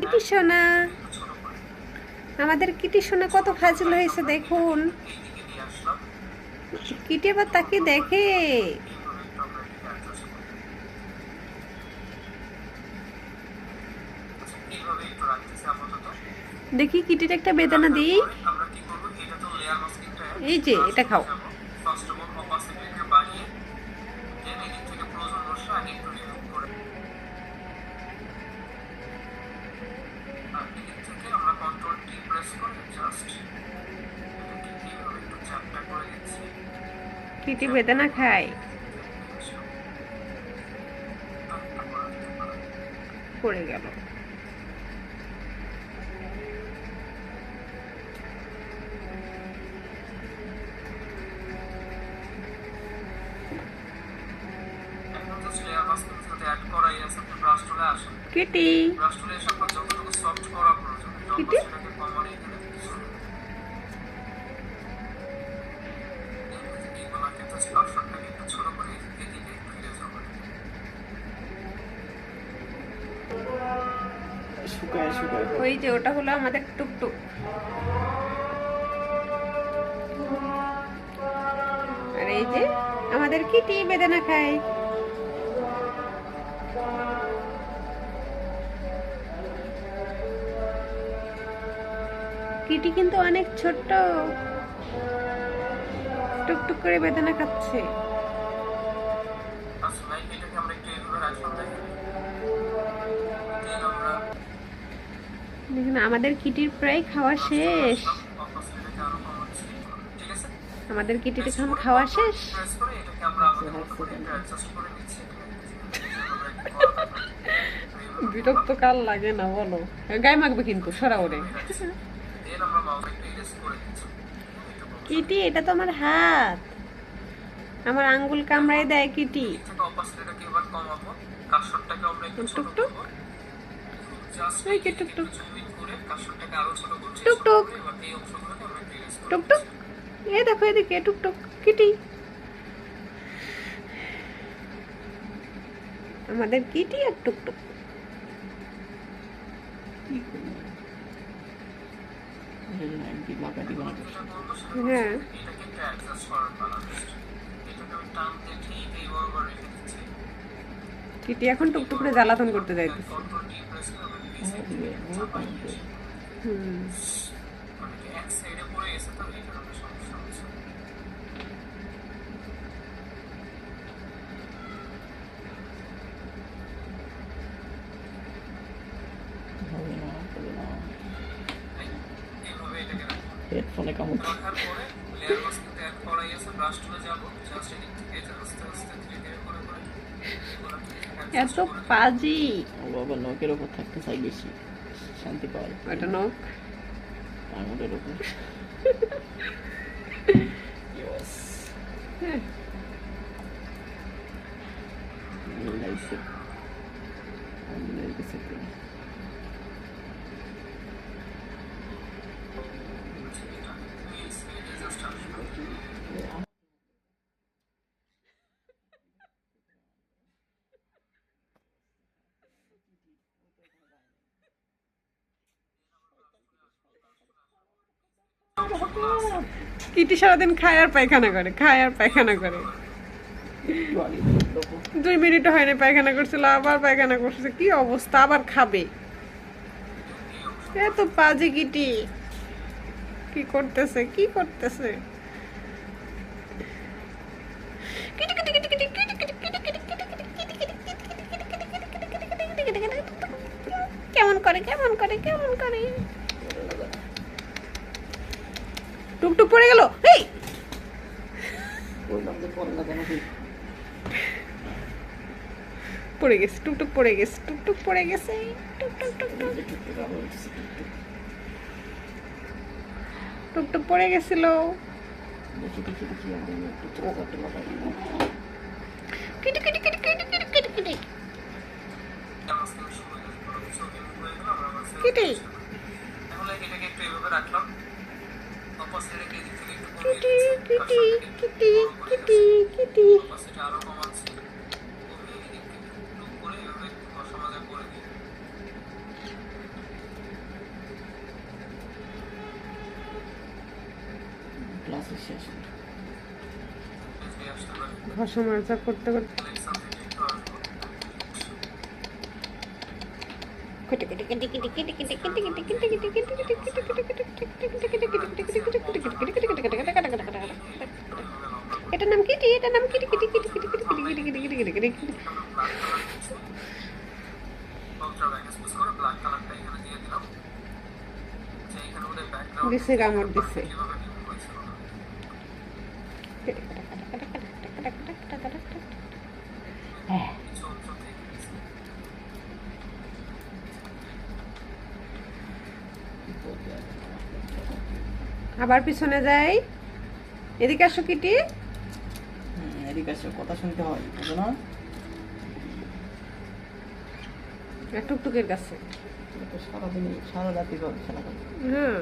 Kitty সোনা, আমাদের Kitty সোনা কত ফাজিল হয়েছে দেখুন। কিটি আবার তাকে দেখে। দেখি কিটির একটা বেদানা দিই। এই যে এটা খাও। কিটি বেদানা খায়। পড়ে গেল। কিটি কিটি ওই যে ওটা হলো আমাদের টুকটুক। আর এই যে আমাদের কিটি বেদানা খায়। কিটি কিন্তু অনেক ছোট্ট, টুকটুক করে বেদানা খাচ্ছে। দেখুন আমাদের কিটির প্রায় খাওয়া শেষ। আমাদের কিটির এখন খাওয়া শেষ। বিরক্ত কাল লাগে না বলো? গায়ে মাখবে কিন্তু সরা ওরে। কিটি এটা তো আমার হাত, আমার আঙ্গুল কামড়ায় দেয় কিটি। টুকটুক টুকটুক টুকটুক টুকটুক, এ দেখো এদিকে টুকটুক কিটি। আমাদের কিটি আর টুকটুক। হ্যাঁ কিটি এখন টুকটুক করে জ্বালাতন করতে যাইতেছে। হেডফোনে কামড় এত পাজি। বাবা নখের উপর থাকতে চাই বেশি, শান্তি পাওয়া যায়। ওটা নখ আঙুলের উপর। কিটি সারাদিন খায় আর পায়খানা করে, খায় আর পায়খানা করে। 2 মিনিটও হয়নি পায়খানা করছিল, আবার পায়খানা করছে। কি অবস্থা, আবার খাবে। এত পাজি কিটি কি করতেছে, কি করতেছে। কেমন করে কেমন করে কেমন করে। টুকটুক পড়ে গেল। এই পড়ে গেছে, টুকটুক পড়ে গেছে, টুকটুক পড়ে গেছে, টুকটুক টুকটুক টুকটুক পড়ে গেছিল। Kitty Kitty Kitty Kitty Kitty Kitty Kitty Kitty Kitty Kitty Kitty Kitty. ক্লাসে শেষ। ঘষা মাজা করতে করতে এটার নাম কিটি, এটার নাম Kitty Kitty Kitty Kitty Kitty Kitty Kitty Kitty Kitty Kitty Kitty. দিছে কামড় দিছে। হ্যাঁ আবার পিছনে যাই, এদিকে আসো কিটি। এদিকে আসো, কথা শুনতে হয়, বুঝো না? টুকটুকের কাছে। এটা তো সারাদিনই সারা রাতি খেলা করে। হ্যাঁ